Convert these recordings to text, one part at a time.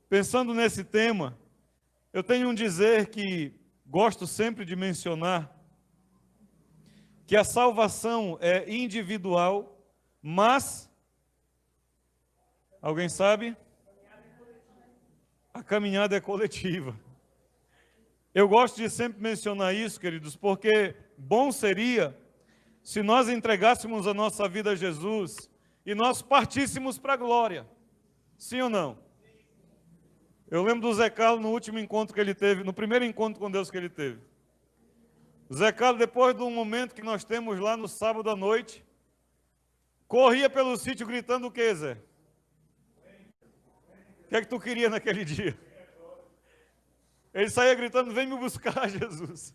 Pensando nesse tema, eu tenho um dizer que gosto sempre de mencionar, que a salvação é individual, mas, alguém sabe? A caminhada é coletiva. Eu gosto de sempre mencionar isso, queridos, porque bom seria se nós entregássemos a nossa vida a Jesus e nós partíssemos para a glória. Sim ou não? Eu lembro do Zé Carlos no último encontro que ele teve, no primeiro encontro com Deus que ele teve. O Zé Carlos, depois de um momento que nós temos lá no sábado à noite, corria pelo sítio gritando o quê, Zé? O que é que tu queria naquele dia? Ele saía gritando, vem me buscar, Jesus.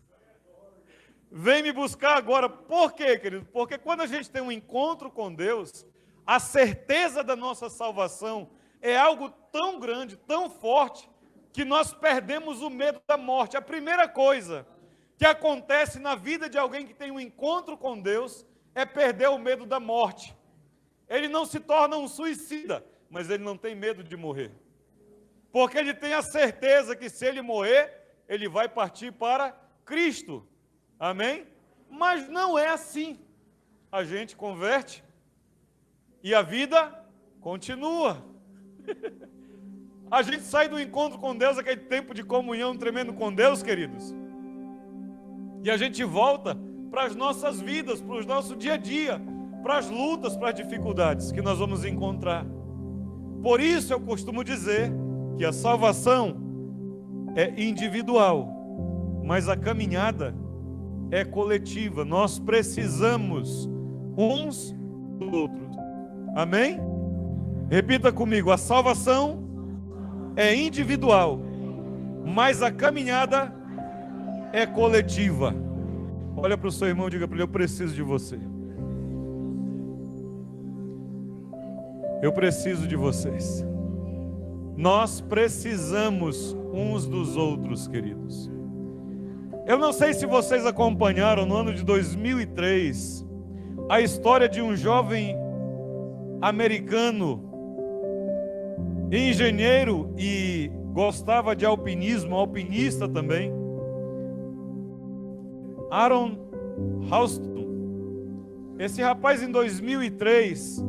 Vem me buscar agora. Por quê, querido? Porque quando a gente tem um encontro com Deus, a certeza da nossa salvação é algo tão grande, tão forte, que nós perdemos o medo da morte. A primeira coisa que acontece na vida de alguém que tem um encontro com Deus é perder o medo da morte. Ele não se torna um suicida, mas ele não tem medo de morrer. Porque ele tem a certeza que se ele morrer, ele vai partir para Cristo. Amém? Mas não é assim. A gente converte e a vida continua. A gente sai do encontro com Deus, aquele tempo de comunhão tremendo com Deus, queridos. E a gente volta para as nossas vidas, para o nosso dia a dia, para as lutas, para as dificuldades que nós vamos encontrar. Por isso eu costumo dizer que a salvação é individual, mas a caminhada é coletiva. Nós precisamos uns dos outros. Amém? Repita comigo, a salvação é individual, mas a caminhada é coletiva. Olha para o seu irmão e diga para ele, eu preciso de você. Eu preciso de vocês. Nós precisamos uns dos outros, queridos. Eu não sei se vocês acompanharam no ano de 2003 a história de um jovem americano, engenheiro e gostava de alpinismo, alpinista também, Aaron Houston. Esse rapaz em 2003,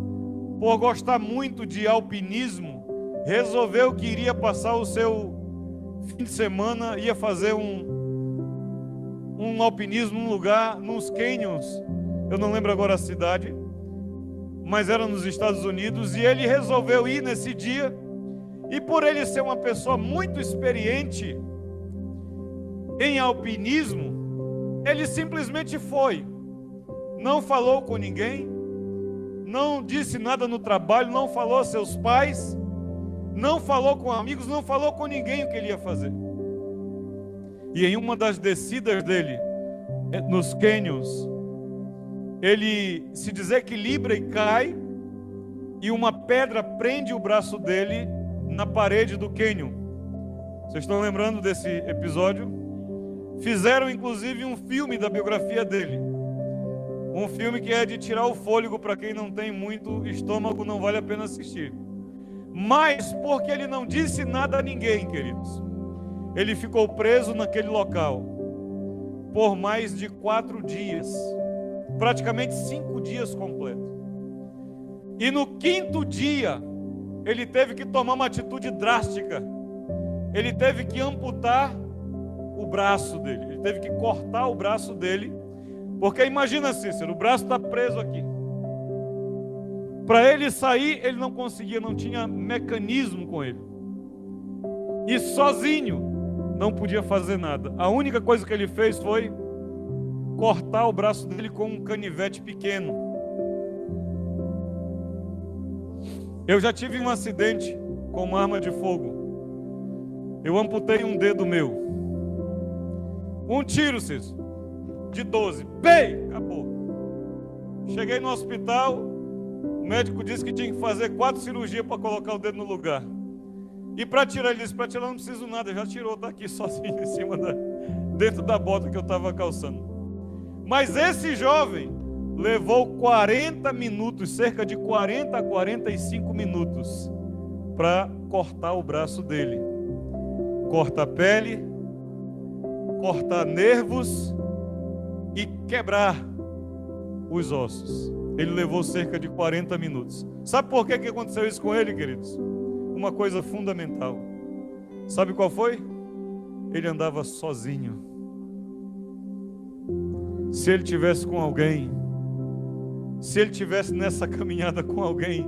por gostar muito de alpinismo, resolveu que iria passar o seu fim de semana, ia fazer um alpinismo num lugar, nos canyons, eu não lembro agora a cidade, mas era nos Estados Unidos, e ele resolveu ir nesse dia, e por ele ser uma pessoa muito experiente em alpinismo, ele simplesmente foi, não falou com ninguém, não disse nada no trabalho, não falou a seus pais, não falou com amigos, não falou com ninguém o que ele ia fazer. E em uma das descidas dele, nos canyons, ele se desequilibra e cai, e uma pedra prende o braço dele na parede do canyon. Vocês estão lembrando desse episódio? Fizeram inclusive um filme da biografia dele. Um filme que é de tirar o fôlego, para quem não tem muito estômago, não vale a pena assistir. Mas porque ele não disse nada a ninguém, queridos, ele ficou preso naquele local por mais de 4 dias, praticamente 5 dias completos. E no 5º dia, ele teve que tomar uma atitude drástica. Ele teve que amputar o braço dele, ele teve que cortar o braço dele, porque imagina, Cícero, o braço está preso aqui. Para ele sair, ele não conseguia, não tinha mecanismo com ele. E sozinho, não podia fazer nada. A única coisa que ele fez foi cortar o braço dele com um canivete pequeno. Eu já tive um acidente com uma arma de fogo. Eu amputei um dedo meu. Um tiro, Cícero, de 12. Bem, acabou. Cheguei no hospital, o médico disse que tinha que fazer 4 cirurgias para colocar o dedo no lugar. E para tirar, ele disse, para tirar não preciso nada, já tirou, está aqui sozinho em cima dentro da bota que eu estava calçando. Mas esse jovem levou 40 minutos, cerca de 40 a 45 minutos, para cortar o braço dele. Cortar a pele, cortar nervos e quebrar os ossos. Ele levou cerca de 40 minutos. Sabe por que aconteceu isso com ele, queridos? Uma coisa fundamental. Sabe qual foi? Ele andava sozinho. Se ele tivesse com alguém, se ele tivesse nessa caminhada com alguém,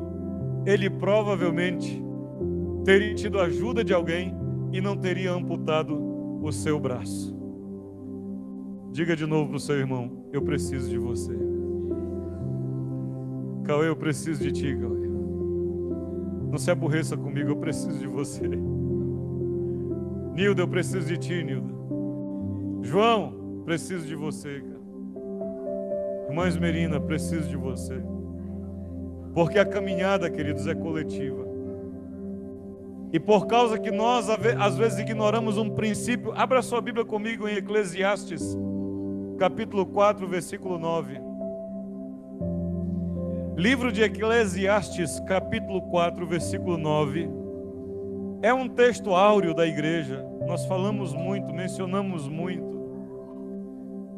ele provavelmente teria tido a ajuda de alguém e não teria amputado o seu braço. Diga de novo para o seu irmão: eu preciso de você. Cauê, eu preciso de ti, Cauê. Não se aborreça comigo, eu preciso de você. Nilda, eu preciso de ti, Nilda. João, preciso de você, cara. Irmã Esmerina, preciso de você. Porque a caminhada, queridos, é coletiva. E por causa que nós às vezes ignoramos um princípio, abra sua Bíblia comigo em Eclesiastes, capítulo 4, versículo 9. Livro de Eclesiastes, capítulo 4, versículo 9. É um texto áureo da igreja. Nós falamos muito, mencionamos muito.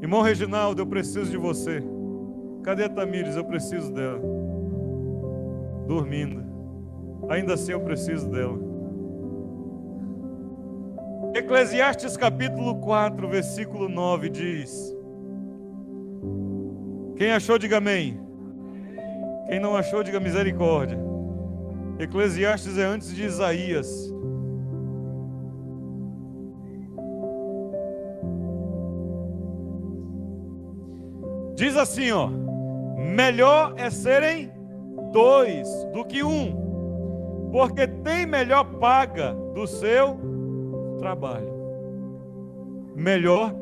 Irmão Reginaldo, eu preciso de você. Cadê a Tamires? Eu preciso dela. Dormindo. Ainda assim eu preciso dela. Eclesiastes capítulo 4, versículo 9 diz: quem achou, diga amém. Quem não achou, diga misericórdia. Eclesiastes é antes de Isaías. Diz assim, ó: melhor é serem dois do que um, porque tem melhor paga do seu trabalho. Melhor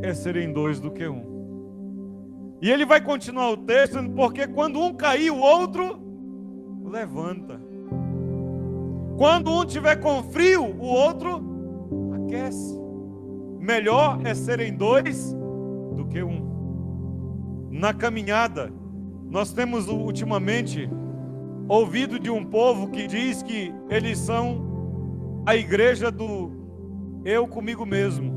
é serem dois do que um. E ele vai continuar o texto, porque quando um cair, o outro levanta. Quando um tiver com frio, o outro aquece. Melhor é serem dois do que um. Na caminhada, nós temos ultimamente ouvido de um povo que diz que eles são a igreja do eu comigo mesmo.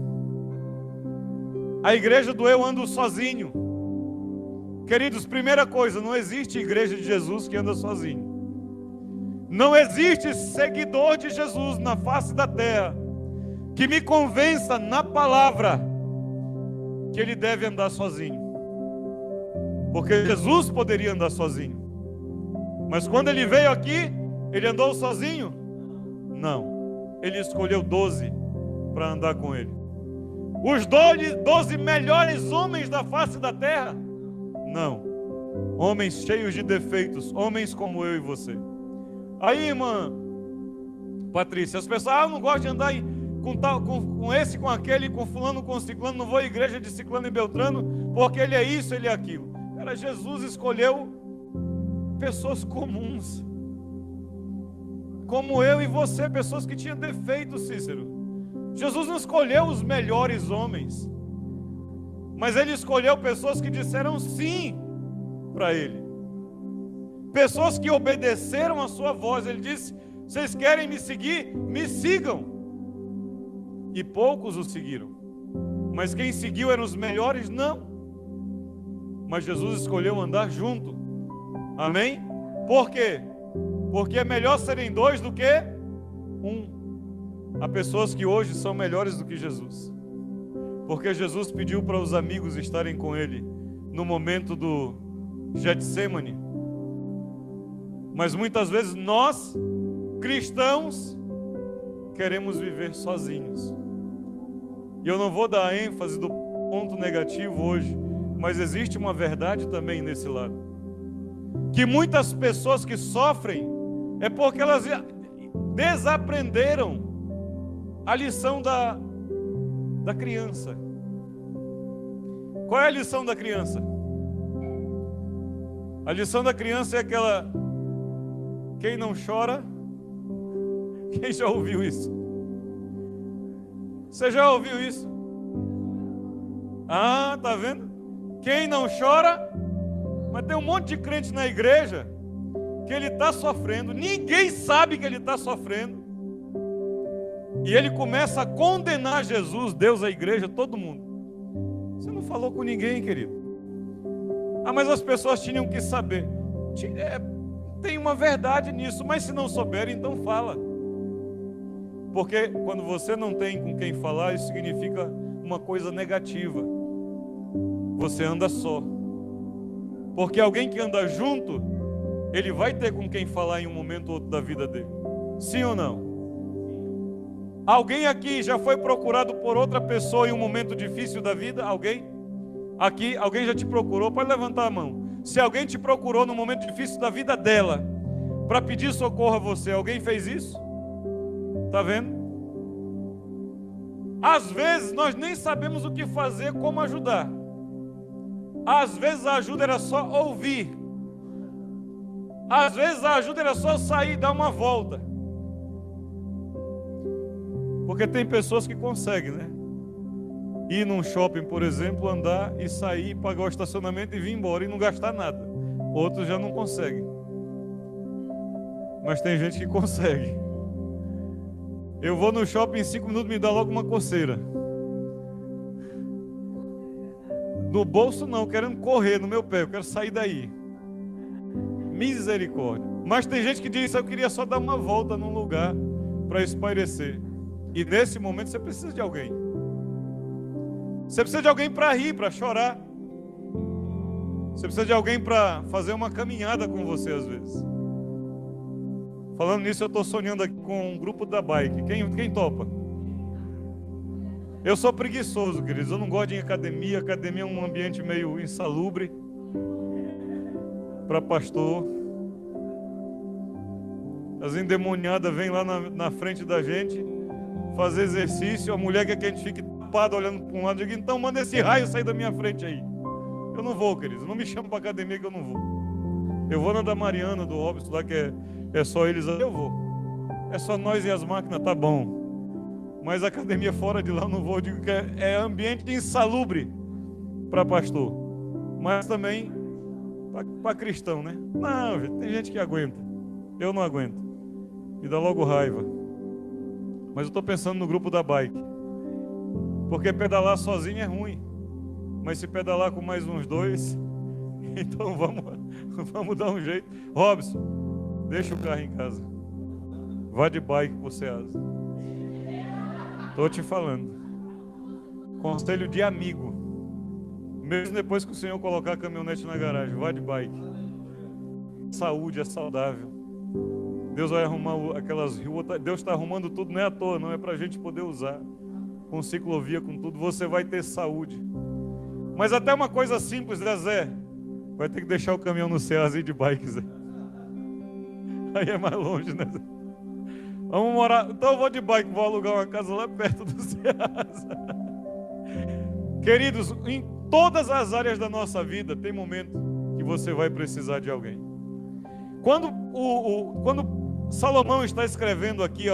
A igreja do eu ando sozinho. Queridos, primeira coisa, não existe igreja de Jesus que anda sozinho. Não existe seguidor de Jesus na face da terra que me convença na palavra que ele deve andar sozinho. Porque Jesus poderia andar sozinho. Mas quando ele veio aqui, ele andou sozinho? Não. Ele escolheu 12 para andar com ele. Os 12 melhores homens da face da terra? Não. Homens cheios de defeitos, homens como eu e você. Aí, irmã Patrícia, as pessoas, não gostam de andar com esse, com aquele, com fulano, com ciclano, não vou à igreja de ciclano e beltrano, porque ele é isso, ele é aquilo. Cara, Jesus escolheu pessoas comuns, como eu e você, pessoas que tinham defeitos, Cícero. Jesus não escolheu os melhores homens, mas ele escolheu pessoas que disseram sim para ele. Pessoas que obedeceram a sua voz. Ele disse: vocês querem me seguir? Me sigam. E poucos o seguiram. Mas quem seguiu eram os melhores? Não. Mas Jesus escolheu andar junto. Amém? Por quê? Porque é melhor serem dois do que um. Há pessoas que hoje são melhores do que Jesus. Porque Jesus pediu para os amigos estarem com ele no momento do Getsemane. Mas muitas vezes nós, cristãos, queremos viver sozinhos. E eu não vou dar ênfase do ponto negativo hoje, mas existe uma verdade também nesse lado. Que muitas pessoas que sofrem é porque elas desaprenderam a lição da criança. Qual é a lição da criança? A lição da criança é aquela: quem não chora, quem já ouviu isso? Você já ouviu isso? Ah, tá vendo? Quem não chora, mas tem um monte de crente na igreja que ele está sofrendo, ninguém sabe que ele está sofrendo, e ele começa a condenar Jesus, Deus, a igreja, todo mundo. Você não falou com ninguém, querido. Ah, mas as pessoas tinham que saber. Tem uma verdade nisso, mas se não souberem, então fala. Porque quando você não tem com quem falar, isso significa uma coisa negativa. Você anda só. Porque alguém que anda junto, ele vai ter com quem falar em um momento ou outro da vida dele. Sim ou não? Alguém aqui já foi procurado por outra pessoa em um momento difícil da vida? Alguém? Aqui, alguém já te procurou? Pode levantar a mão. Se alguém te procurou no momento difícil da vida dela, para pedir socorro a você, alguém fez isso? Está vendo? Às vezes nós nem sabemos o que fazer, como ajudar. Às vezes a ajuda era só ouvir. Às vezes a ajuda era só sair e dar uma volta. Porque tem pessoas que conseguem, né? Ir num shopping, por exemplo, andar e sair, pagar o estacionamento e vir embora e não gastar nada. Outros já não conseguem. Mas tem gente que consegue. Eu vou no shopping em 5 minutos, me dá logo uma coceira. No bolso não, querendo correr no meu pé, eu quero sair daí. Misericórdia. Mas tem gente que diz, eu queria só dar uma volta num lugar para espairecer. E nesse momento você precisa de alguém. Você precisa de alguém para rir, para chorar. Você precisa de alguém para fazer uma caminhada com você às vezes. Falando nisso, eu estou sonhando aqui com um grupo da bike. Quem topa? Eu sou preguiçoso, queridos. Eu não gosto de ir em academia. Academia é um ambiente meio insalubre para pastor. As endemoniadas vêm lá na frente da gente fazer exercício. A mulher quer que a gente fique tapado olhando para um lado. Eu digo, então manda esse raio sair da minha frente aí. Eu não vou, queridos. Não me chama para academia que eu não vou. Eu vou na da Mariana, do Robson, lá que é só eles. Eu vou. É só nós e as máquinas, tá bom. Mas academia fora de lá eu não vou. Eu digo que é ambiente insalubre para pastor. Mas também para cristão, né? Não, gente, tem gente que aguenta. Eu não aguento. Me dá logo raiva. Mas eu estou pensando no grupo da bike. Porque pedalar sozinho é ruim. Mas se pedalar com mais uns 2, então vamos dar um jeito. Robson, deixa o carro em casa. Vá de bike que você asa. Estou te falando. Conselho de amigo. Mesmo depois que o Senhor colocar a caminhonete na garagem, vá de bike. Saúde é saudável. Deus vai arrumar aquelas ruas. Deus está arrumando tudo, não é à toa, não é para a gente poder usar. Com ciclovia, com tudo, você vai ter saúde. Mas até uma coisa simples, né, Zé? Vai ter que deixar o caminhão no Ceasa e ir de bike, Zé. Aí é mais longe, né, Zé? Vamos morar. Então eu vou de bike, vou alugar uma casa lá perto do Ceasa. Queridos, em todas as áreas da nossa vida, tem momento que você vai precisar de alguém. Quando Salomão está escrevendo aqui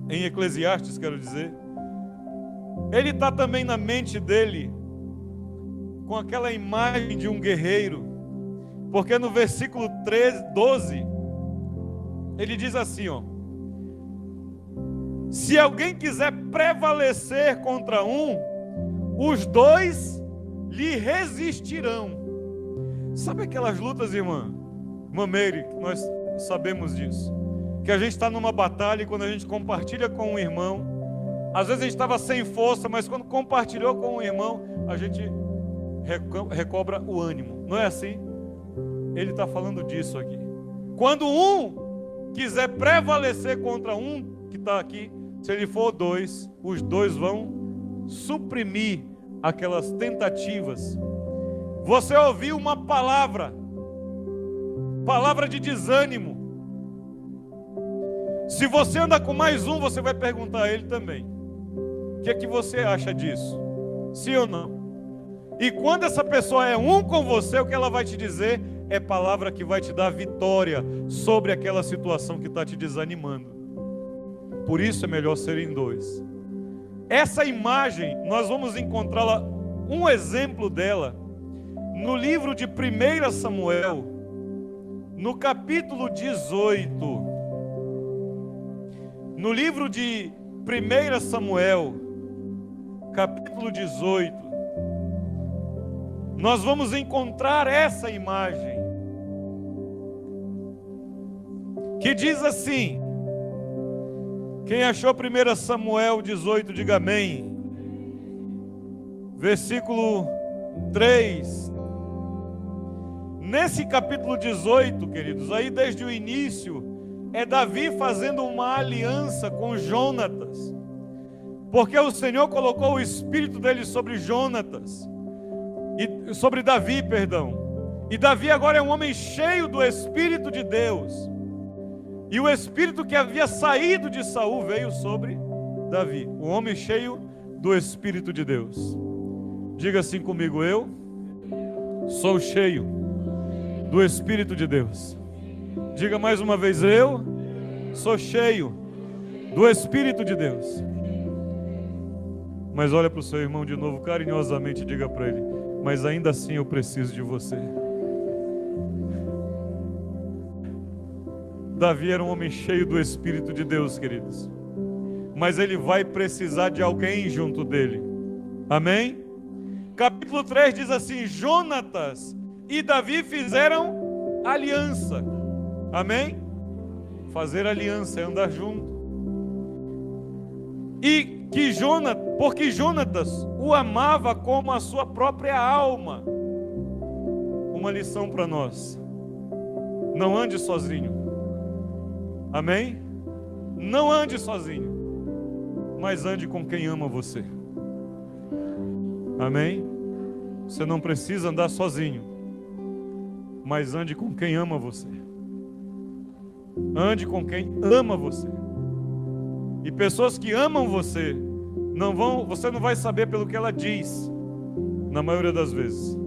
em Eclesiastes, quero dizer, ele está também na mente dele com aquela imagem de um guerreiro, porque no versículo 12, ele diz assim, ó: se alguém quiser prevalecer contra um, os dois lhe resistirão. Sabe aquelas lutas, irmã Meire, que nós sabemos disso, que a gente está numa batalha e quando a gente compartilha com um irmão, às vezes a gente estava sem força, mas quando compartilhou com um irmão, a gente recobra o ânimo. Não é assim? Ele está falando disso aqui. Quando um quiser prevalecer contra um que está aqui, se ele for 2, os 2 vão suprimir aquelas tentativas. Você ouviu uma palavra de desânimo. Se você anda com mais um, você vai perguntar a ele também: o que é que você acha disso? Sim ou não? E quando essa pessoa é um com você, o que ela vai te dizer é palavra que vai te dar vitória sobre aquela situação que está te desanimando. Por isso é melhor serem 2. Essa imagem, nós vamos encontrá-la, um exemplo dela, no livro de 1 Samuel, no capítulo 18, no livro de 1 Samuel, capítulo 18, nós vamos encontrar essa imagem, que diz assim, quem achou 1 Samuel 18, diga amém. Versículo 3. Nesse capítulo 18, queridos, aí desde o início, é Davi fazendo uma aliança com Jonatas, porque o Senhor colocou o espírito dele sobre Jonatas, e sobre Davi, perdão. E Davi agora é um homem cheio do Espírito de Deus, e o espírito que havia saído de Saul veio sobre Davi, um homem cheio do Espírito de Deus. Diga assim comigo: eu sou cheio do Espírito de Deus. Diga mais uma vez: eu sou cheio do Espírito de Deus. Mas olha para o seu irmão de novo, carinhosamente, diga para ele: mas ainda assim eu preciso de você. Davi era um homem cheio do Espírito de Deus, queridos, mas ele vai precisar de alguém junto dele. Amém? Capítulo 3 diz assim: Jonatas e Davi fizeram aliança. Amém? Fazer aliança é andar junto. E que porque Jonatas o amava como a sua própria alma. Uma lição para nós: não ande sozinho. Amém? Não ande sozinho, mas ande com quem ama você. Amém? Você não precisa andar sozinho, mas ande com quem ama você. Ande com quem ama você. E pessoas que amam você, você não vai saber pelo que ela diz, na maioria das vezes,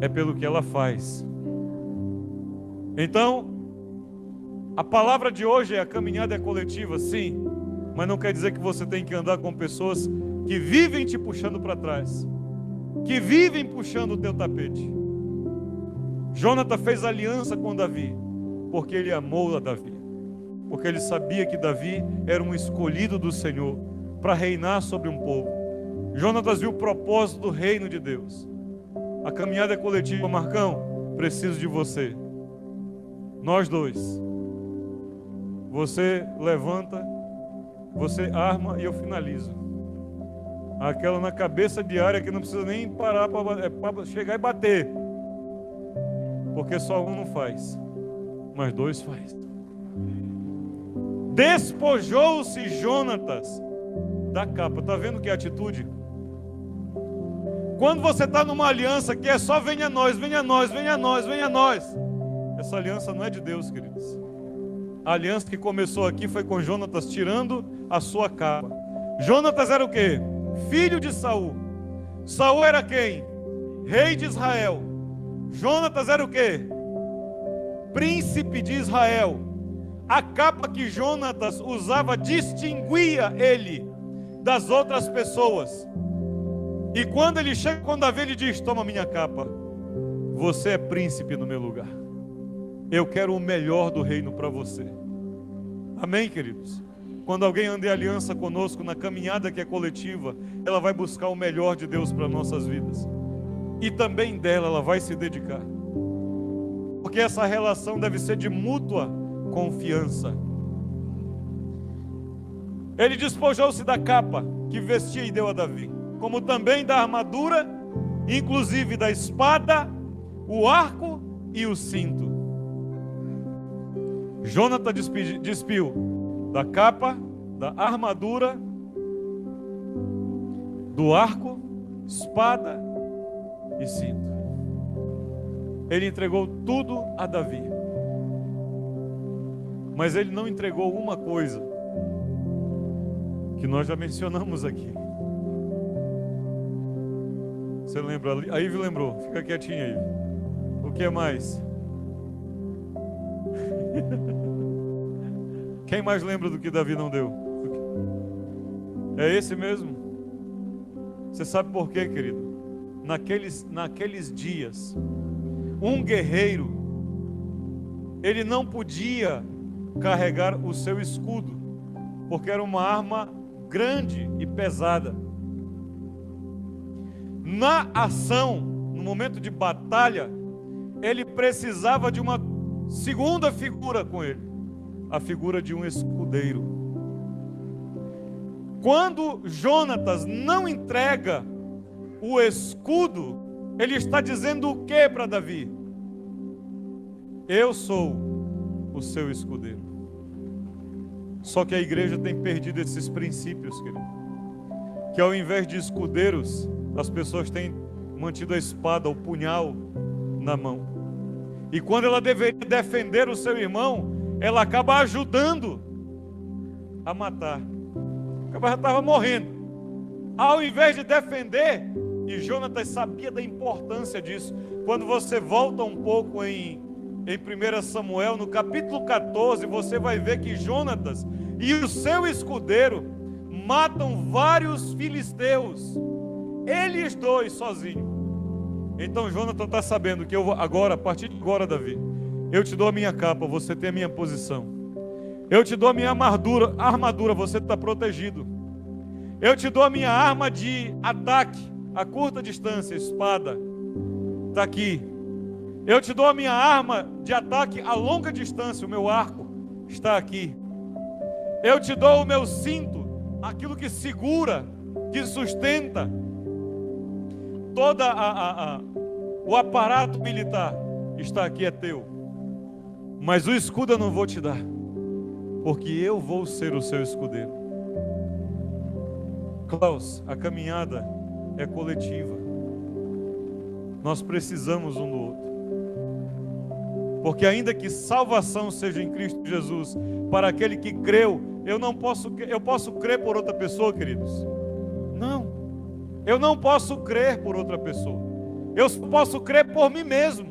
é pelo que ela faz. Então, a palavra de hoje é: a caminhada é coletiva, sim, mas não quer dizer que você tem que andar com pessoas que vivem te puxando para trás, que vivem puxando o teu tapete. Jonatas fez aliança com Davi, porque ele amou a Davi, porque ele sabia que Davi era um escolhido do Senhor para reinar sobre um povo. Jonatas viu o propósito do reino de Deus. A caminhada é coletiva. Marcão, preciso de você. Nós dois. Você levanta, você arma e eu finalizo. Aquela na cabeça diária que não precisa nem parar para chegar e bater, porque só um não faz, mas dois faz. Despojou-se Jonatas da capa. Está vendo que é atitude? Quando você está numa aliança que é só venha nós, venha nós, venha nós, venha nós, essa aliança não é de Deus, queridos. A aliança que começou aqui foi com Jonatas tirando a sua capa. Jonatas era o quê? Filho de Saul. Saul era quem? Rei de Israel. Jonatas era o quê? Príncipe de Israel. A capa que Jonatas usava distinguia ele das outras pessoas. E quando ele chega com Davi, ele diz: toma minha capa, você é príncipe no meu lugar. Eu quero o melhor do reino para você. Amém, queridos? Quando alguém anda em aliança conosco na caminhada que é coletiva, ela vai buscar o melhor de Deus para nossas vidas. E também dela ela vai se dedicar. Porque essa relação deve ser de mútua confiança. Ele despojou-se da capa que vestia e deu a Davi, como também da armadura, inclusive da espada, o arco e o cinto. Jonatas despiu da capa, da armadura, do arco, espada e cinto. Ele entregou tudo a Davi. Mas ele não entregou uma coisa que nós já mencionamos aqui. Você lembra? A Ivy lembrou. Fica quietinha aí. O que mais? Quem mais lembra do que Davi não deu? É esse mesmo? Você sabe por quê, querido? naqueles dias, um guerreiro, ele não podia carregar o seu escudo, porque era uma arma grande e pesada. Na ação, no momento de batalha, ele precisava de uma segunda figura com ele, a figura de um escudeiro. Quando Jonatas não entrega o escudo, ele está dizendo o que para Davi? Eu sou o seu escudeiro. Só que a igreja tem perdido esses princípios, querido. Que ao invés de escudeiros, as pessoas têm mantido a espada, o punhal na mão. E quando ela deveria defender o seu irmão, ela acaba ajudando a matar. O cara já estava morrendo. Ao invés de defender, e Jonatas sabia da importância disso. Quando você volta um pouco em 1 Samuel, no capítulo 14, você vai ver que Jonatas e o seu escudeiro matam vários filisteus, eles dois sozinhos. Então Jonatas está sabendo que eu vou agora, a partir de agora, Davi, eu te dou a minha capa, você tem a minha posição. Eu te dou a minha armadura, você está protegido. Eu te dou a minha arma de ataque a curta distância, espada, está aqui. Eu te dou a minha arma de ataque a longa distância, o meu arco está aqui. Eu te dou o meu cinto, aquilo que segura, que sustenta todo o aparato militar está aqui, é teu. Mas o escudo eu não vou te dar, porque eu vou ser o seu escudeiro. Klaus, a caminhada é coletiva. Nós precisamos um do outro. Porque ainda que salvação seja em Cristo Jesus, para aquele que creu, eu posso crer por outra pessoa, queridos? Não. Eu não posso crer por outra pessoa. Eu posso crer por mim mesmo.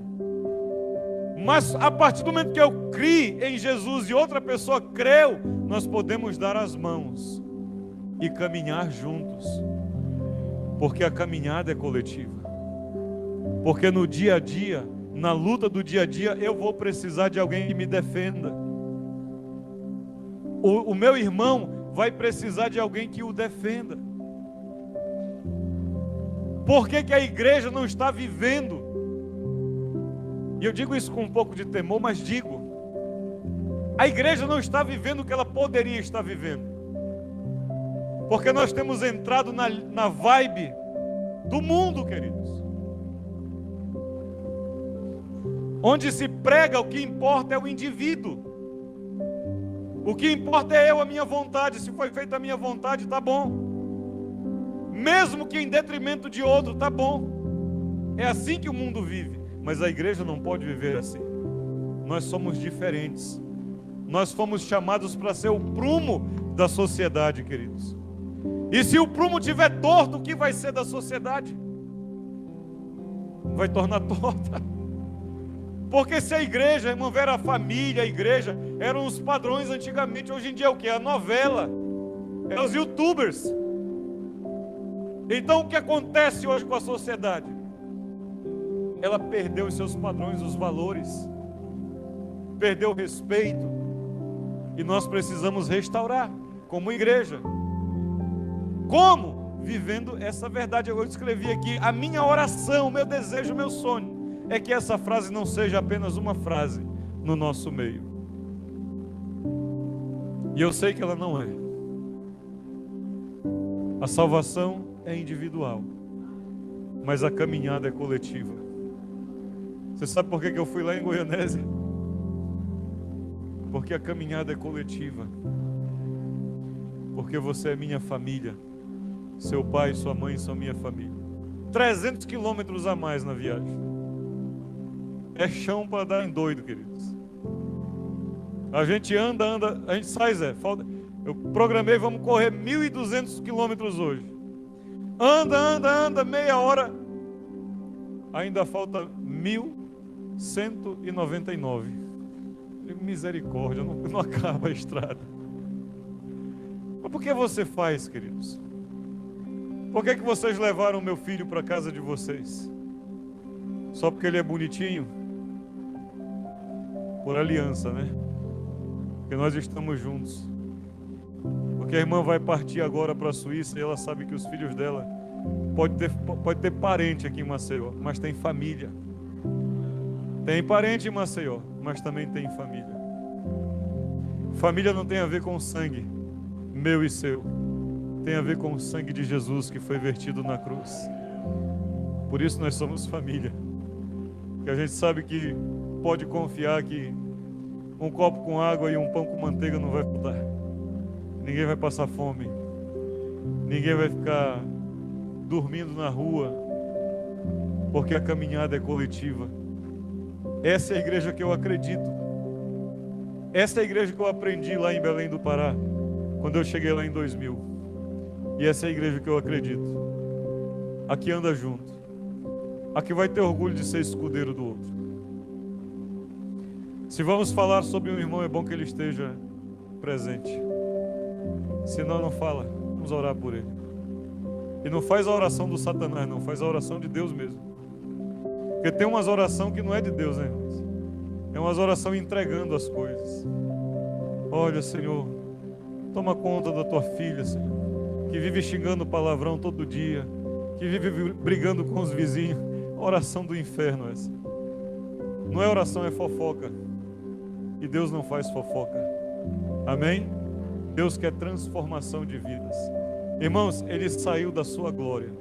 Mas a partir do momento que eu criei em Jesus e outra pessoa creu, nós podemos dar as mãos e caminhar juntos. Porque a caminhada é coletiva. Porque no dia a dia, na luta do dia a dia, eu vou precisar de alguém que me defenda. O meu irmão vai precisar de alguém que o defenda. Por que a igreja não está vivendo? E eu digo isso com um pouco de temor, mas digo. A igreja não está vivendo o que ela poderia estar vivendo. Porque nós temos entrado na vibe do mundo, queridos. Onde se prega, o que importa é o indivíduo. O que importa é eu, a minha vontade. Se foi feita a minha vontade, tá bom. Mesmo que em detrimento de outro, tá bom. É assim que o mundo vive. Mas a igreja não pode viver assim. Nós somos diferentes. Nós fomos chamados para ser o prumo da sociedade, queridos. E se o prumo tiver torto, o que vai ser da sociedade? Vai tornar torta. Porque se a igreja, irmão, era a família, a igreja, eram os padrões antigamente, hoje em dia é o que? A novela, é os youtubers. Então o que acontece hoje com a sociedade? Ela perdeu os seus padrões, os valores, perdeu o respeito, e nós precisamos restaurar, como igreja. Como? Vivendo essa verdade. Eu escrevi aqui, a minha oração, o meu desejo, o meu sonho, é que essa frase não seja apenas uma frase no nosso meio. E eu sei que ela não é. A salvação é individual, mas a caminhada é coletiva. Você sabe por que eu fui lá em Goianésia? Porque a caminhada é coletiva. Porque você é minha família. Seu pai e sua mãe são minha família. 300 quilômetros a mais na viagem. É chão para dar em doido, queridos. A gente anda, a gente sai, Zé. Eu programei, vamos correr 1.200 quilômetros hoje. Anda, meia hora. Ainda falta 1.199. Misericórdia, não acaba a estrada. Mas por que você faz, queridos? Por que vocês levaram meu filho para a casa de vocês? Só porque ele é bonitinho? Por aliança, né? Porque nós estamos juntos. Porque a irmã vai partir agora para a Suíça e ela sabe que os filhos dela pode ter parente aqui em Maceió, mas tem família. Tem parente em Maceió, mas também tem família. Família não tem a ver com sangue, meu e seu. Tem a ver com o sangue de Jesus que foi vertido na cruz. Por isso nós somos família. Porque a gente sabe que pode confiar que um copo com água e um pão com manteiga não vai faltar. Ninguém vai passar fome. Ninguém vai ficar dormindo na rua. Porque a caminhada é coletiva. Essa é a igreja que eu acredito. Essa é a igreja que eu aprendi lá em Belém do Pará, quando eu cheguei lá em 2000. E essa é a igreja que eu acredito. Aqui anda junto. Aqui vai ter orgulho de ser escudeiro do outro. Se vamos falar sobre um irmão, é bom que ele esteja presente. Senão não fala. Vamos orar por ele. E não faz a oração do Satanás, não. Faz a oração de Deus mesmo. Porque tem umas orações que não é de Deus, né, irmãos? É umas orações entregando as coisas. Olha, Senhor, toma conta da tua filha, Senhor, que vive xingando palavrão todo dia, que vive brigando com os vizinhos. Oração do inferno essa. Não é oração, é fofoca. E Deus não faz fofoca. Amém? Deus quer transformação de vidas. Irmãos, Ele saiu da sua glória.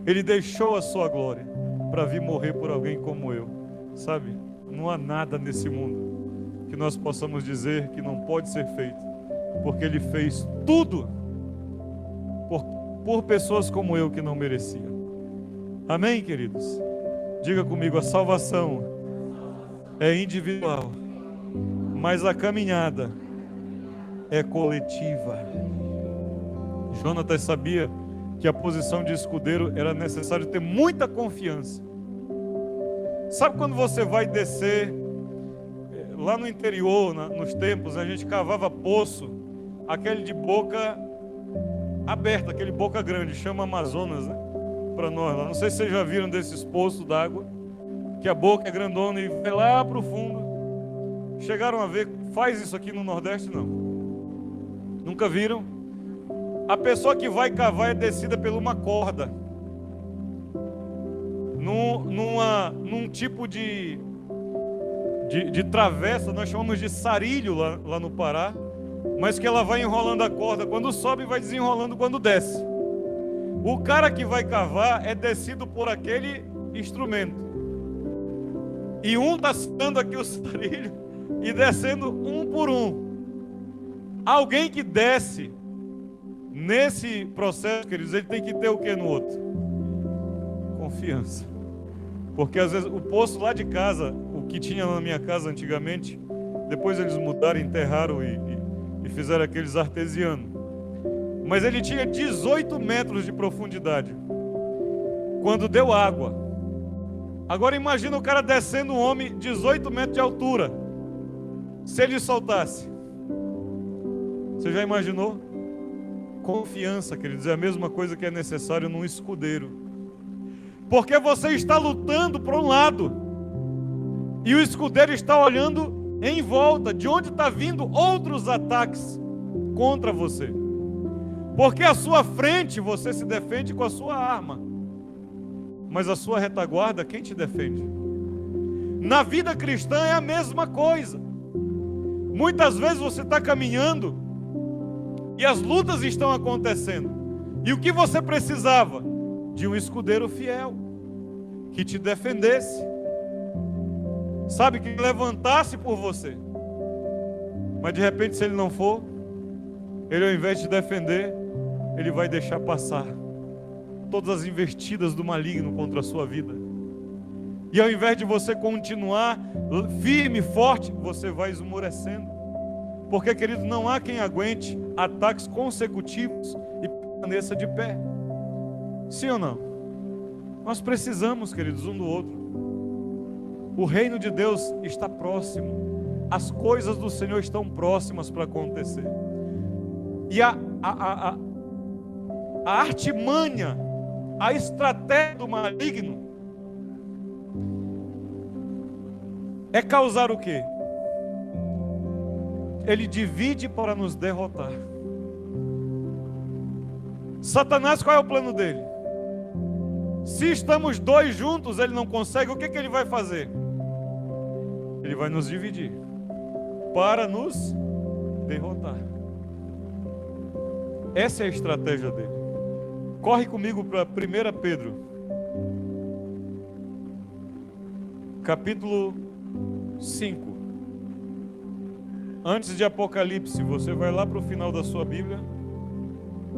Ele deixou a sua glória para vir morrer por alguém como eu. Sabe? Não há nada nesse mundo que nós possamos dizer que não pode ser feito, porque Ele fez tudo por pessoas como eu que não mereciam. Amém, queridos? Diga comigo, a salvação é individual, mas a caminhada é coletiva. Jonatas sabia que a posição de escudeiro era necessário ter muita confiança. Sabe quando você vai descer lá no interior, nos templos, a gente cavava poço, aquele de boca aberta, aquele boca grande, chama Amazonas, né? Para nós lá. Não sei se vocês já viram desses poços d'água, que a boca é grandona e vai lá para o fundo. Chegaram a ver, faz isso aqui no Nordeste? Não. Nunca viram? A pessoa que vai cavar é descida por uma corda. Num tipo de travessa, nós chamamos de sarilho lá no Pará, mas que ela vai enrolando a corda quando sobe e vai desenrolando quando desce. O cara que vai cavar é descido por aquele instrumento. E um está sentando aqui o sarilho e descendo um por um. Alguém que desce nesse processo, queridos, ele tem que ter o que no outro? Confiança. Porque às vezes o poço lá de casa, o que tinha na minha casa antigamente, depois eles mudaram, enterraram e fizeram aqueles artesianos. Mas ele tinha 18 metros de profundidade quando deu água. Agora imagina o cara descendo um homem 18 metros de altura. Se ele soltasse. Você já imaginou? Confiança, queridos, é a mesma coisa que é necessário num escudeiro. Porque você está lutando para um lado e o escudeiro está olhando em volta, de onde está vindo outros ataques contra você. Porque à sua frente você se defende com a sua arma, mas a sua retaguarda, quem te defende? Na vida cristã é a mesma coisa. Muitas vezes você está caminhando e as lutas estão acontecendo. E o que você precisava? De um escudeiro fiel, que te defendesse, sabe, que levantasse por você. Mas de repente, se ele não for, ele ao invés de te defender, ele vai deixar passar todas as investidas do maligno contra a sua vida. E ao invés de você continuar firme, forte, você vai esmorecendo. Porque, querido, não há quem aguente ataques consecutivos e permaneça de pé. Sim ou não? Nós precisamos, queridos, um do outro. O reino de Deus está próximo. As coisas do Senhor estão próximas para acontecer. E a artimanha A estratégia do maligno é causar o quê? Ele divide para nos derrotar. Satanás, qual é o plano dele? Se estamos dois juntos, ele não consegue, o que ele vai fazer? Ele vai nos dividir para nos derrotar. Essa é a estratégia dele. Corre comigo para 1 Pedro, capítulo 5. Antes de Apocalipse, você vai lá para o final da sua Bíblia,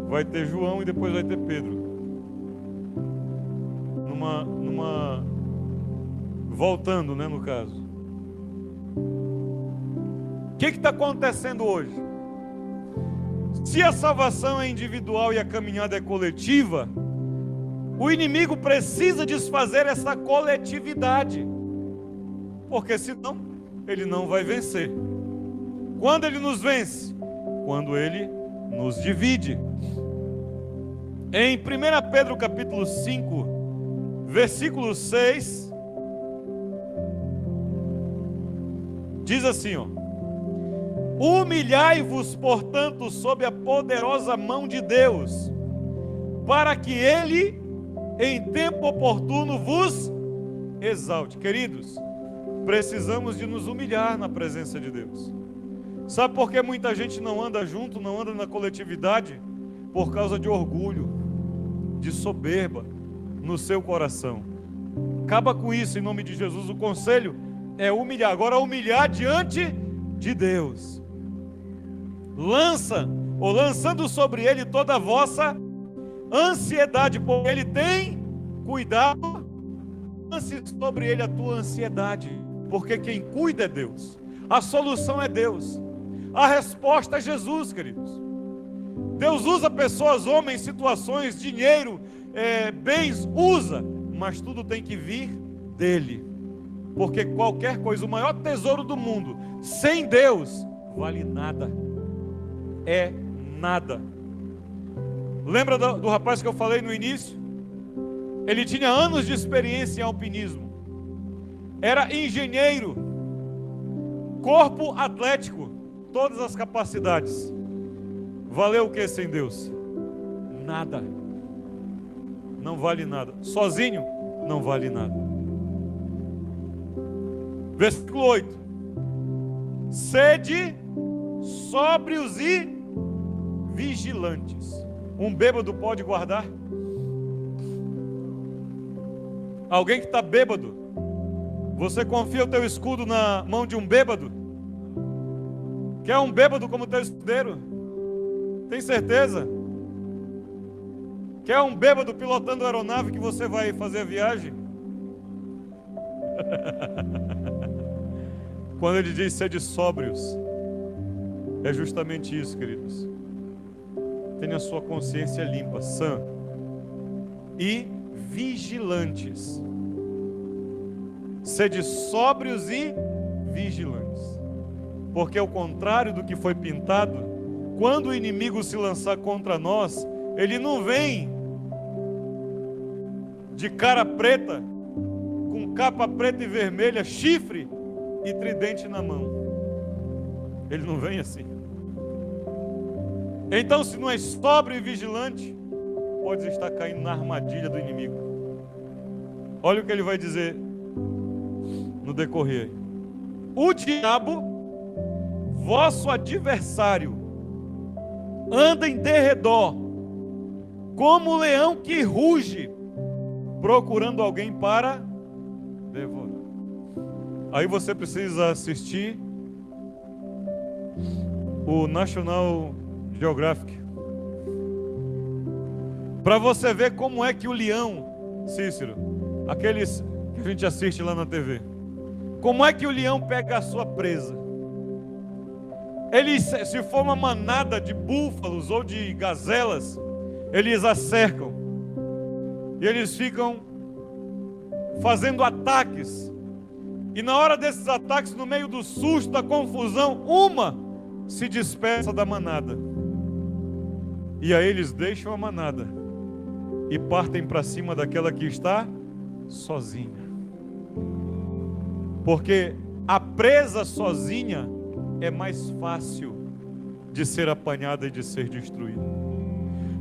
vai ter João e depois vai ter Pedro. Voltando, né, no caso. O que está acontecendo hoje? Se a salvação é individual e a caminhada é coletiva, o inimigo precisa desfazer essa coletividade, porque senão ele não vai vencer. Quando ele nos vence? Quando ele nos divide. Em 1 Pedro capítulo 5, versículo 6, diz assim, ó: humilhai-vos, portanto, sob a poderosa mão de Deus, para que Ele, em tempo oportuno, vos exalte. Queridos, precisamos de nos humilhar na presença de Deus. Sabe por que muita gente não anda junto, não anda na coletividade? Por causa de orgulho, de soberba no seu coração. Acaba com isso em nome de Jesus. O conselho é humilhar. Agora, humilhar diante de Deus. Lançando sobre Ele toda a vossa ansiedade, porque Ele tem cuidado. Lance sobre Ele a tua ansiedade, porque quem cuida é Deus. A solução é Deus. A resposta é Jesus, queridos. Deus usa pessoas, homens, situações, dinheiro, bens, usa, mas tudo tem que vir dele. Porque qualquer coisa, o maior tesouro do mundo, sem Deus, vale nada. É nada. Lembra do rapaz que eu falei no início? Ele tinha anos de experiência em alpinismo. Era engenheiro, corpo atlético, todas as capacidades. Valeu o que sem Deus? Nada. Não vale nada. Sozinho, não vale nada. Versículo 8. Sede sóbrios e vigilantes. Um bêbado pode guardar? Alguém que está bêbado, você confia o teu escudo na mão de um bêbado? Quer um bêbado como teu escudeiro? Tem certeza? Quer um bêbado pilotando a aeronave que você vai fazer a viagem? Quando ele diz sede sóbrios, é justamente isso, queridos. Tenha a sua consciência limpa, sã. E vigilantes. Sede sóbrios e vigilantes. Porque ao contrário do que foi pintado, quando o inimigo se lançar contra nós, ele não vem de cara preta, com capa preta e vermelha, chifre e tridente na mão. Ele não vem assim. Então, se não é sóbrio e vigilante, pode estar caindo na armadilha do inimigo. Olha o que ele vai dizer no decorrer. O diabo, vosso adversário, anda em derredor, como um leão que ruge, procurando alguém para devorar. Aí você precisa assistir o National Geographic, para você ver como é que o leão, Cícero, aqueles que a gente assiste lá na TV, como é que o leão pega a sua presa. Eles, se for uma manada de búfalos ou de gazelas, eles a cercam e eles ficam fazendo ataques. E na hora desses ataques, no meio do susto, da confusão, uma se dispersa da manada. E aí eles deixam a manada e partem para cima daquela que está sozinha. Porque a presa sozinha é mais fácil de ser apanhada e de ser destruída.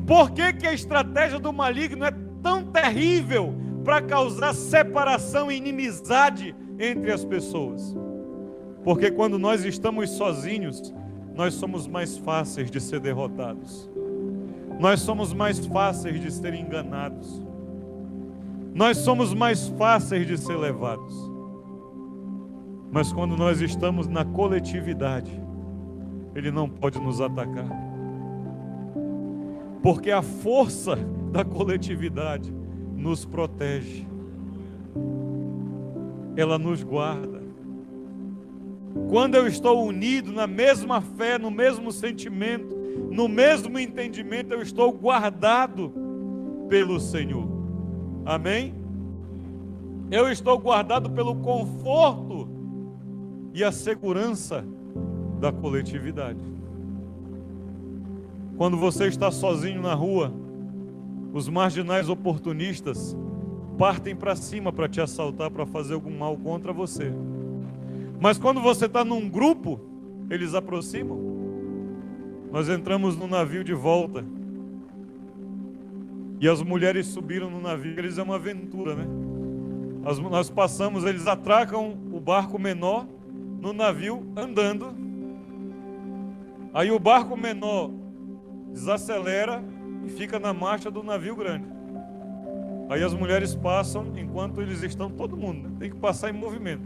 Por que que a estratégia do maligno é tão terrível para causar separação e inimizade entre as pessoas? Porque quando nós estamos sozinhos, nós somos mais fáceis de ser derrotados. Nós somos mais fáceis de ser enganados. Nós somos mais fáceis de ser levados. Mas quando nós estamos na coletividade, ele não pode nos atacar. Porque a força da coletividade nos protege. Ela nos guarda. Quando eu estou unido na mesma fé, no mesmo sentimento, no mesmo entendimento, eu estou guardado pelo Senhor. Amém? Eu estou guardado pelo conforto e a segurança da coletividade. Quando você está sozinho na rua, os marginais oportunistas partem para cima para te assaltar, para fazer algum mal contra você. Mas quando você está num grupo, eles aproximam. Nós entramos no navio de volta e as mulheres subiram no navio. Eles é uma aventura, né? Nós passamos, eles atracam o barco menor no navio andando. Aí o barco menor desacelera e fica na marcha do navio grande. Aí as mulheres passam enquanto eles estão, todo mundo, né? Tem que passar em movimento.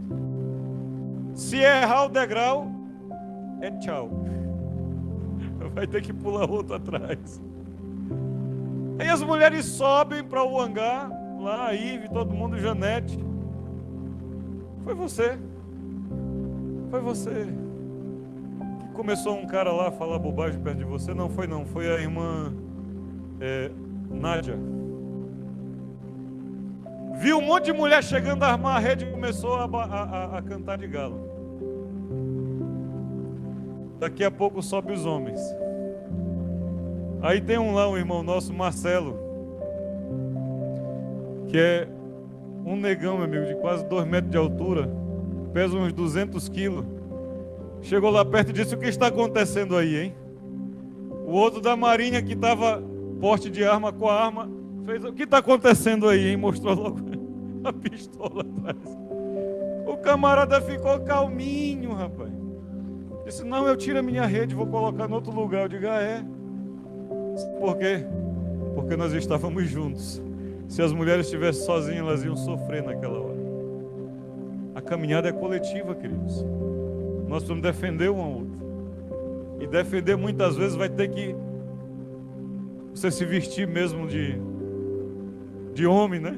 Se errar o degrau, é tchau. Vai ter que pular outro atrás. Aí as mulheres sobem para o hangar, lá a Ive, todo mundo, Janete. Foi você. Foi você. Que começou um cara lá a falar bobagem perto de você. Não foi não, foi a irmã Nádia. Viu um monte de mulher chegando a armar a rede e começou a cantar de galo. Daqui a pouco sobe os homens. Aí tem um irmão nosso, Marcelo, que é um negão, meu amigo, de quase 2 metros de altura, pesa uns 200 quilos. Chegou lá perto e disse: o que está acontecendo aí, hein? O outro da marinha, que estava porte de arma com a arma, fez: o que está acontecendo aí, hein? Mostrou logo a pistola atrás. O camarada ficou calminho, rapaz. Disse: não, eu tiro a minha rede e vou colocar no outro lugar. Eu digo: ah, é? Por quê? Porque nós estávamos juntos. Se as mulheres estivessem sozinhas, elas iam sofrer naquela hora. A caminhada é coletiva, queridos. Nós precisamos defender um ao outro. E defender muitas vezes vai ter que você se vestir mesmo de homem, né?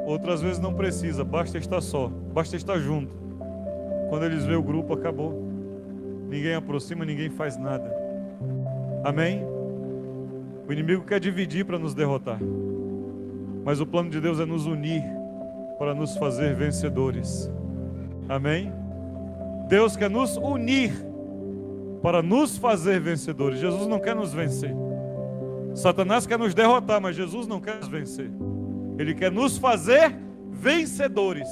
Outras vezes não precisa, basta estar só, basta estar junto. Quando eles veem o grupo, acabou. Ninguém aproxima, ninguém faz nada. Amém? O inimigo quer dividir para nos derrotar. Mas o plano de Deus é nos unir para nos fazer vencedores. Amém? Deus quer nos unir para nos fazer vencedores. Jesus não quer nos vencer. Satanás quer nos derrotar, mas Jesus não quer nos vencer. Ele quer nos fazer vencedores.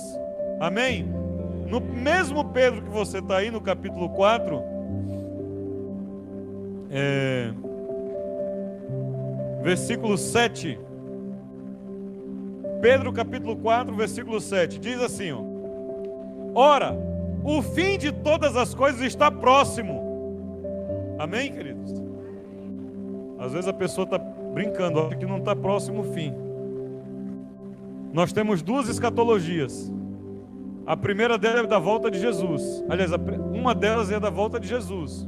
Amém? No mesmo Pedro que você está aí, no capítulo 4, versículo 7. Pedro capítulo 4, versículo 7. Diz assim, ó: ora, o fim de todas as coisas está próximo. Amém, queridos? Às vezes a pessoa está brincando, acha que não está próximo o fim. Nós temos 2 escatologias. A primeira delas é da volta de Jesus. Aliás, uma delas é da volta de Jesus.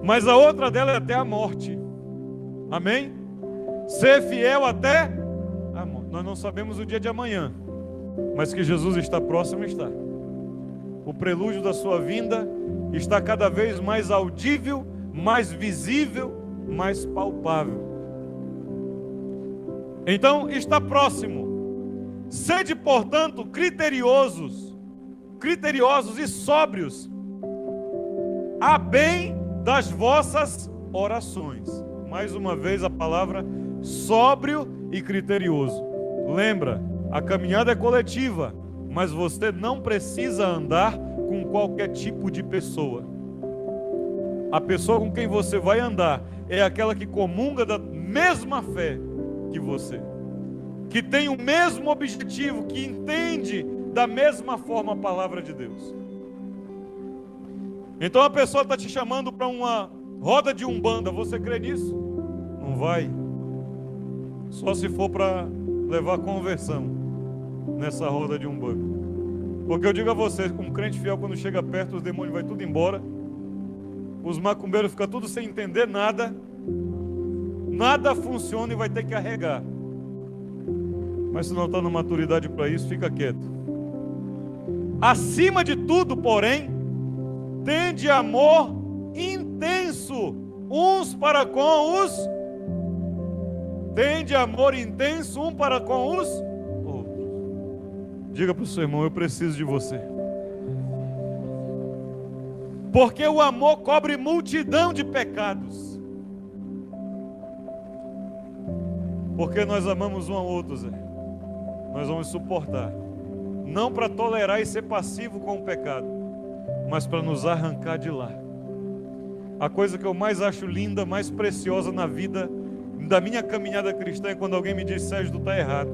Mas a outra dela é até a morte. Amém? Ser fiel até a morte. Nós não sabemos o dia de amanhã, mas que Jesus está próximo, está. O prelúdio da sua vinda está cada vez mais audível, mais visível, mais palpável. Então, está próximo. Sede, portanto, criteriosos e sóbrios, a bem das vossas orações. Mais uma vez a palavra sóbrio e criterioso. Lembra, a caminhada é coletiva, mas você não precisa andar com qualquer tipo de pessoa. A pessoa com quem você vai andar é aquela que comunga da mesma fé que você, que tem o mesmo objetivo, que entende da mesma forma a palavra de Deus. Então a pessoa está te chamando para uma roda de umbanda, você crê nisso? Não vai. Só se for para levar conversão nessa roda de umbanda. Porque eu digo a vocês, como crente fiel, quando chega perto, os demônios vai tudo embora. Os macumbeiros ficam tudo sem entender nada. Nada funciona e vai ter que arregar. Mas se não está na maturidade para isso, fica quieto. Acima de tudo, porém, tende amor intenso uns para com os. Tende amor intenso um para com os outros. Diga para o seu irmão, eu preciso de você. Porque o amor cobre multidão de pecados. Porque nós amamos um ao outro, Zé. Nós vamos suportar. Não para tolerar e ser passivo com o pecado, mas para nos arrancar de lá. A coisa que eu mais acho linda, mais preciosa na vida da minha caminhada cristã é quando alguém me diz: Sérgio, tu está errado.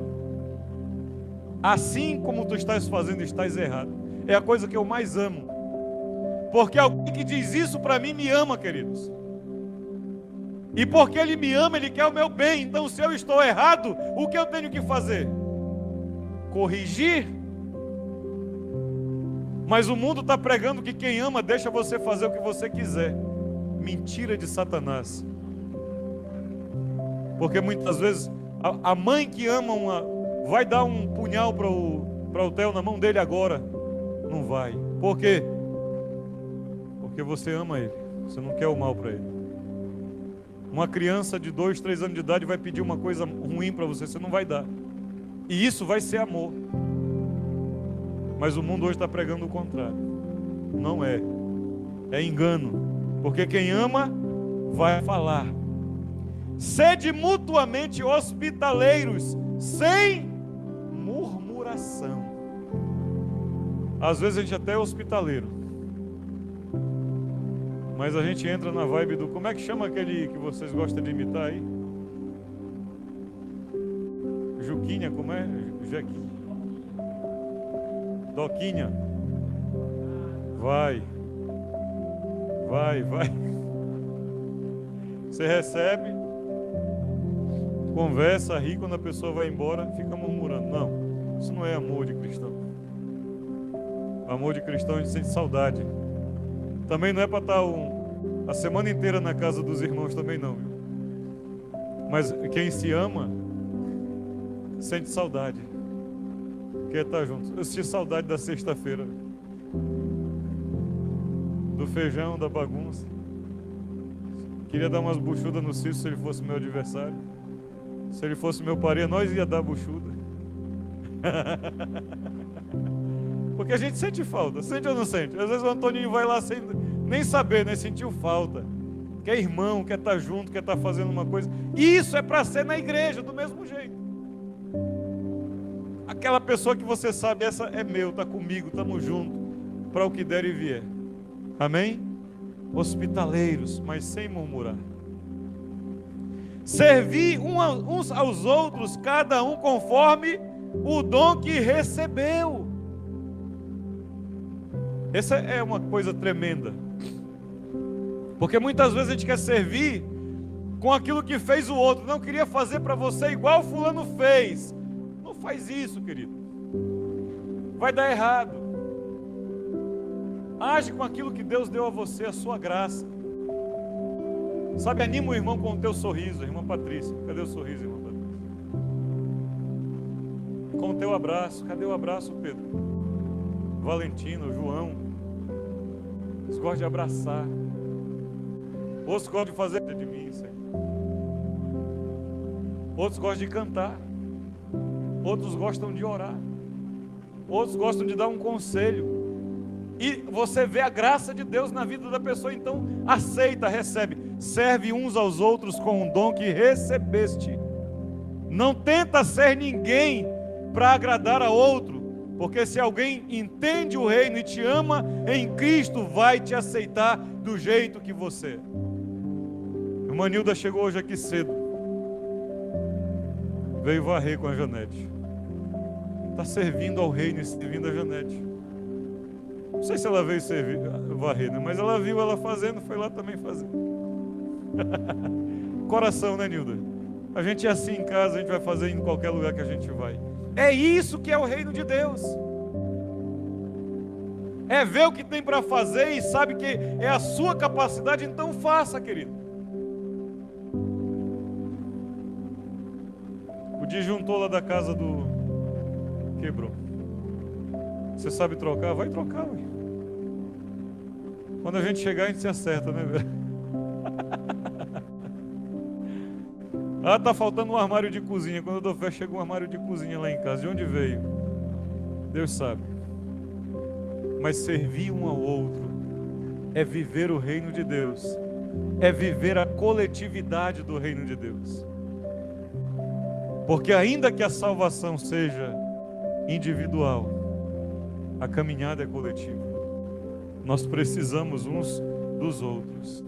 Assim como tu estás fazendo, estás errado. É a coisa que eu mais amo. Porque alguém que diz isso para mim me ama, queridos. E porque ele me ama, ele quer o meu bem. Então, se eu estou errado, o que eu tenho que fazer? Corrigir? Mas o mundo está pregando que quem ama deixa você fazer o que você quiser. Mentira de Satanás. Porque muitas vezes a mãe que ama vai dar um punhal para o Theo na mão dele agora. Não vai. Por quê? Porque você ama ele. Você não quer o mal para ele. Uma criança de 2, 3 anos de idade vai pedir uma coisa ruim para você. Você não vai dar. E isso vai ser amor. Mas o mundo hoje está pregando o contrário. Não é. É engano. Porque quem ama vai falar. Sede mutuamente hospitaleiros, sem murmuração. Às vezes a gente até é hospitaleiro, mas a gente entra na vibe do... Como é que chama aquele que vocês gostam de imitar aí? Juquinha, como é? Jequinha. Doquinha. Vai. Você recebe, conversa, ri, quando a pessoa vai embora, fica murmurando. Não, isso não é amor de cristão. Amor de cristão, a gente sente saudade. Também não é para estar a semana inteira na casa dos irmãos, também não. Mas quem se ama, sente saudade. Quer estar junto. Eu senti saudade da sexta-feira. Do feijão, da bagunça. Queria dar umas buchudas no Cício se ele fosse meu adversário. Se ele fosse meu parente, nós ia dar buchuda. Porque a gente sente falta, sente ou não sente? Às vezes o Antoninho vai lá sem nem saber, né? Sentiu falta. Quer irmão, quer estar junto, quer estar fazendo uma coisa. E isso é para ser na igreja, do mesmo jeito. Aquela pessoa que você sabe, essa é meu, está comigo, estamos juntos, para o que der e vier. Amém? Hospitaleiros, mas sem murmurar. Servir uns aos outros, cada um conforme o dom que recebeu. Essa é uma coisa tremenda. Porque muitas vezes a gente quer servir com aquilo que fez o outro. Não queria fazer para você igual fulano fez. Não faz isso, querido. Vai dar errado. Age com aquilo que Deus deu a você, a sua graça. Sabe, anima o irmão com o teu sorriso, irmã Patrícia. Cadê o sorriso, irmã Patrícia? Com o teu abraço. Cadê o abraço, Pedro? Valentino, João. Eles gostam de abraçar. Outros gostam de fazer de mim, Senhor. Outros gostam de cantar. Outros gostam de orar. Outros gostam de dar um conselho. E você vê a graça de Deus na vida da pessoa, então aceita, recebe. Serve uns aos outros com o dom que recebeste. Não tenta ser ninguém para agradar a outro, porque se alguém entende o reino e te ama em Cristo, vai te aceitar do jeito que você é. A irmã Nilda chegou hoje aqui cedo, veio varrer com a Janete. Está servindo ao reino e servindo a Janete. Não sei se ela veio servir, varrer, né? Mas ela viu ela fazendo, foi lá também fazer. Coração, né, Nilda? A gente é assim em casa, a gente vai fazer em qualquer lugar que a gente vai. É isso que é o reino de Deus. É ver o que tem para fazer e sabe que é a sua capacidade, então faça, querido. O disjuntor lá da casa do quebrou. Você sabe trocar? Vai trocar, ué. Quando a gente chegar, a gente se acerta, né, velho? Ah, tá faltando um armário de cozinha. Quando eu dou fé, chega um armário de cozinha lá em casa. De onde veio? Deus sabe. Mas servir um ao outro é viver o reino de Deus. É viver a coletividade do reino de Deus. Porque ainda que a salvação seja individual, a caminhada é coletiva. Nós precisamos uns dos outros.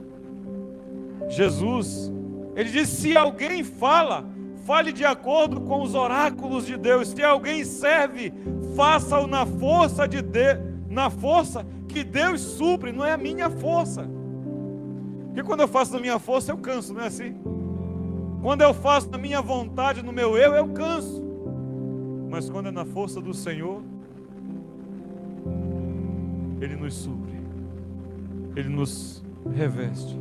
Jesus, ele disse: se alguém fala, fale de acordo com os oráculos de Deus. Se alguém serve, faça-o na força de Deus, na força que Deus supre, não é a minha força. Porque quando eu faço na minha força, eu canso, não é assim? Quando eu faço na minha vontade, no meu eu canso. Mas quando é na força do Senhor, Ele nos supre, Ele nos reveste,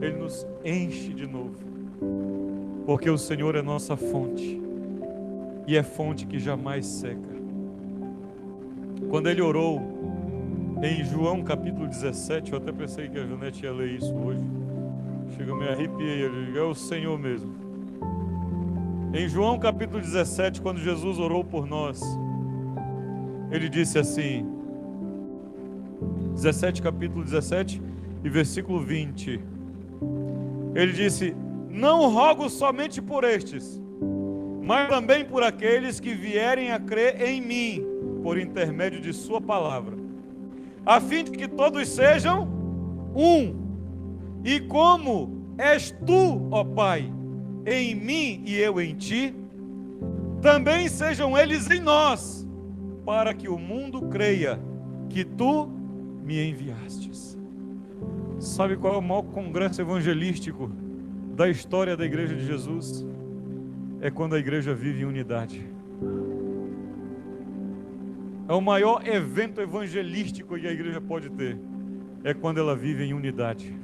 Ele nos enche de novo, porque o Senhor é nossa fonte, e é fonte que jamais seca. Quando Ele orou em João capítulo 17, eu até pensei que a Janete ia ler isso hoje, chega, me arrepiei, é o Senhor mesmo. Em João capítulo 17, quando Jesus orou por nós, Ele disse assim, 17, capítulo 17 e versículo 20, Ele disse: não rogo somente por estes, mas também por aqueles que vierem a crer em mim, por intermédio de sua palavra, a fim de que todos sejam um, e como és tu, ó Pai, em mim e eu em ti, também sejam eles em nós, para que o mundo creia que tu me enviastes. Sabe qual é o maior congresso evangelístico da história da igreja de Jesus? É quando a igreja vive em unidade. É o maior evento evangelístico que a igreja pode ter, é quando ela vive em unidade.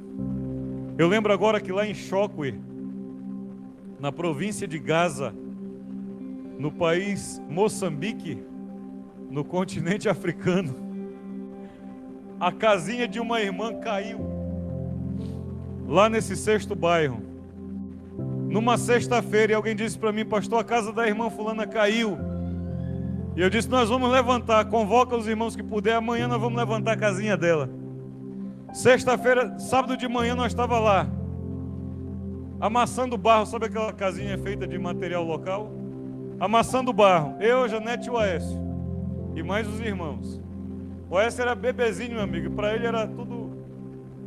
Eu lembro agora que lá em Chokwe, na província de Gaza, no país Moçambique, no continente africano, a casinha de uma irmã caiu, lá nesse sexto bairro, numa sexta-feira, e alguém disse para mim: pastor, a casa da irmã fulana caiu. E eu disse: nós vamos levantar, convoca os irmãos que puder, amanhã nós vamos levantar a casinha dela. Sexta-feira, sábado de manhã, nós estava lá, amassando barro. Sabe aquela casinha feita de material local? Amassando barro, eu, Janete e o Aécio, e mais os irmãos. O Aécio era bebezinho, meu amigo, e para ele era tudo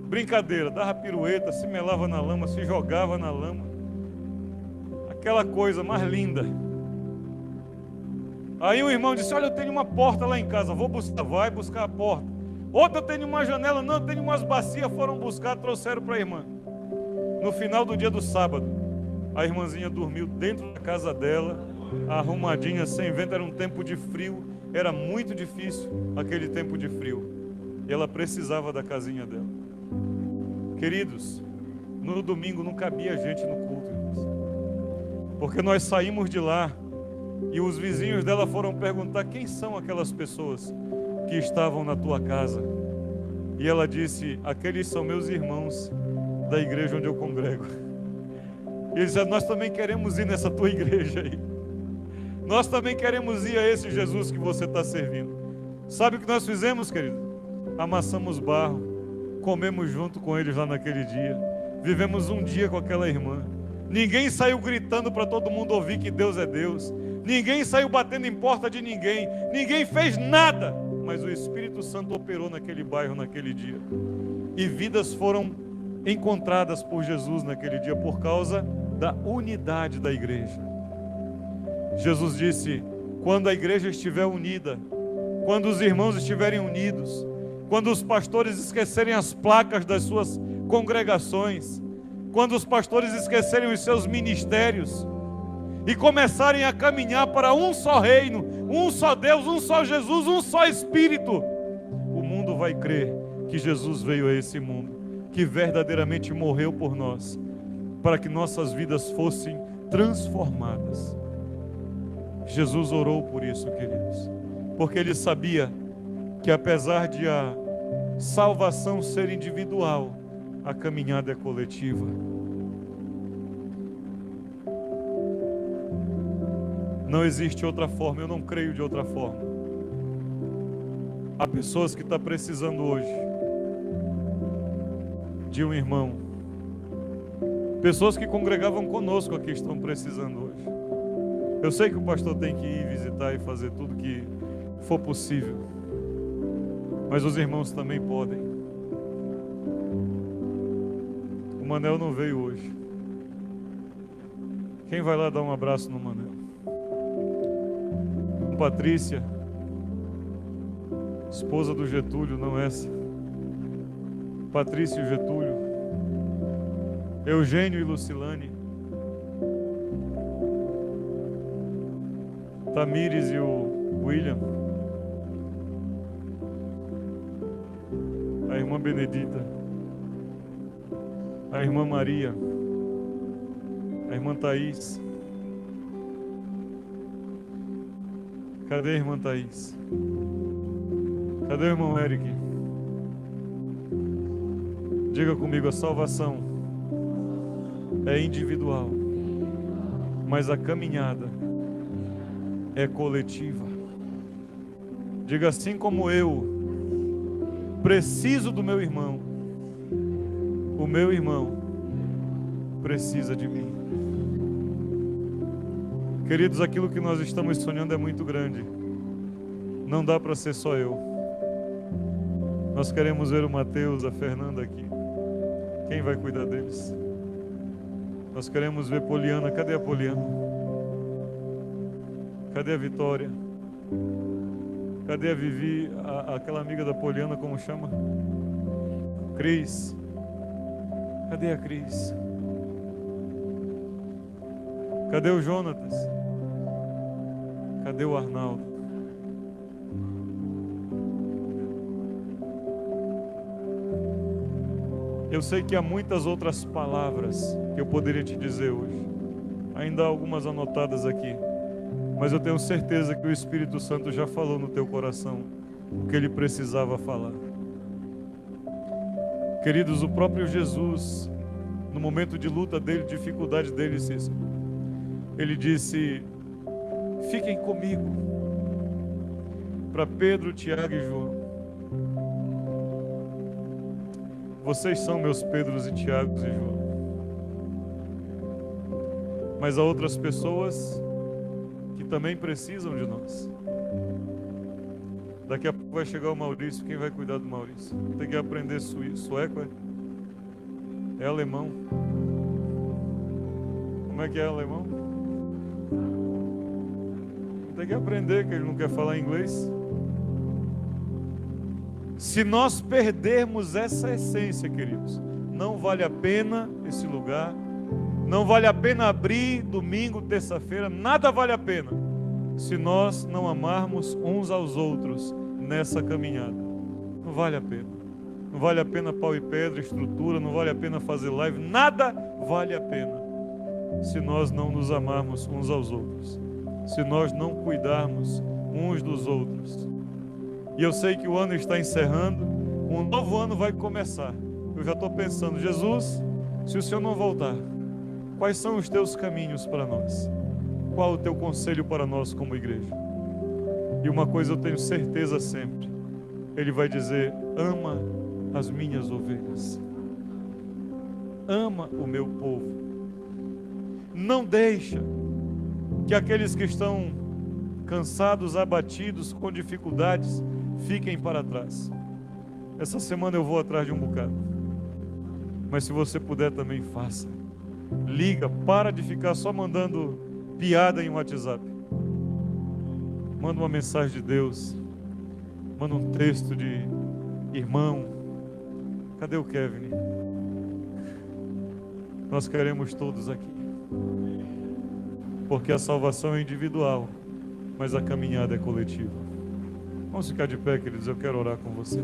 brincadeira, dava pirueta, se melava na lama, se jogava na lama, aquela coisa mais linda. Aí o irmão disse: olha, eu tenho uma porta lá em casa, vou buscar. Vai buscar a porta. Outra, eu tenho uma janela. Não, eu tenho umas bacias. Foram buscar, trouxeram para a irmã. No final do dia do sábado, a irmãzinha dormiu dentro da casa dela, arrumadinha, sem vento. Era um tempo de frio, era muito difícil aquele tempo de frio, e ela precisava da casinha dela. Queridos, no domingo não cabia gente no culto, irmãos, porque nós saímos de lá e os vizinhos dela foram perguntar: quem são aquelas pessoas que estavam na tua casa? E ela disse: aqueles são meus irmãos da igreja onde eu congrego. E eles disseram: nós também queremos ir nessa tua igreja aí, nós também queremos ir a esse Jesus que você está servindo. Sabe o que nós fizemos, querido? Amassamos barro, comemos junto com eles lá naquele dia, vivemos um dia com aquela irmã, Ninguém saiu gritando para todo mundo ouvir que Deus é Deus. Ninguém saiu batendo em porta de ninguém. Ninguém fez nada. Mas o Espírito Santo operou naquele bairro, naquele dia. E vidas foram encontradas por Jesus naquele dia por causa da unidade da igreja. Jesus disse: quando a igreja estiver unida, quando os irmãos estiverem unidos, quando os pastores esquecerem as placas das suas congregações, quando os pastores esquecerem os seus ministérios e começarem a caminhar para um só reino, um só Deus, um só Jesus, um só Espírito, o mundo vai crer que Jesus veio a esse mundo, que verdadeiramente morreu por nós, para que nossas vidas fossem transformadas. Jesus orou por isso, queridos, porque Ele sabia que apesar de a salvação ser individual, a caminhada é coletiva. Não existe outra forma, eu não creio de outra forma. Há pessoas que estão precisando hoje de um irmão. Pessoas que congregavam conosco aqui estão precisando hoje. Eu sei que o pastor tem que ir visitar e fazer tudo que for possível, mas os irmãos também podem. O Manel não veio hoje. Quem vai lá dar um abraço no Manel? Patrícia, esposa do Getúlio, não essa. Patrícia e Getúlio, Eugênio e Lucilane, Tamires e o William, a irmã Benedita, a irmã Maria, a irmã Thaís. Cadê a irmã Thaís? Cadê o irmão Eric? Diga comigo, a salvação é individual, mas a caminhada é coletiva. Diga: assim como eu preciso do meu irmão, o meu irmão precisa de mim. Queridos, aquilo que nós estamos sonhando é muito grande. Não dá para ser só eu. Nós queremos ver o Mateus, a Fernanda aqui. Quem vai cuidar deles? Nós queremos ver Poliana. Cadê a Poliana? Cadê a Vitória? Cadê a Vivi? Aquela amiga da Poliana, como chama? Cris. Cadê a Cris? Cadê o Jonatas? Cadê o Arnaldo? Eu sei que há muitas outras palavras que eu poderia te dizer hoje. Ainda há algumas anotadas aqui. Mas eu tenho certeza que o Espírito Santo já falou no teu coração o que ele precisava falar. Queridos, o próprio Jesus, no momento de luta dele, dificuldade dele, Cícero, ele disse: fiquem comigo. Para Pedro, Tiago e João: vocês são meus Pedros e Tiagos e João. Mas há outras pessoas que também precisam de nós. Daqui a pouco vai chegar o Maurício. Quem vai cuidar do Maurício? Tem que aprender sueco, é? É alemão. Como é que é alemão? Tem que aprender, que ele não quer falar inglês. Se nós perdermos essa essência, queridos, não vale a pena esse lugar, não vale a pena abrir domingo, terça-feira, nada vale a pena, se nós não amarmos uns aos outros nessa caminhada. Não vale a pena. Não vale a pena pau e pedra, estrutura, não vale a pena fazer live, nada vale a pena se nós não nos amarmos uns aos outros, se nós não cuidarmos uns dos outros. E eu sei que o ano está encerrando, um novo ano vai começar. Eu já estou pensando: Jesus, se o Senhor não voltar, quais são os teus caminhos para nós? Qual o teu conselho para nós como igreja? E uma coisa eu tenho certeza sempre: Ele vai dizer: ama as minhas ovelhas, ama o meu povo. Não deixa que aqueles que estão cansados, abatidos, com dificuldades, fiquem para trás. Essa semana eu vou atrás de um bocado. Mas se você puder também, faça. Liga, para de ficar só mandando piada em WhatsApp. Manda uma mensagem de Deus. Manda um texto de irmão. Cadê o Kevin? Nós queremos todos aqui. Porque a salvação é individual, mas a caminhada é coletiva. Vamos ficar de pé, queridos, eu quero orar com você.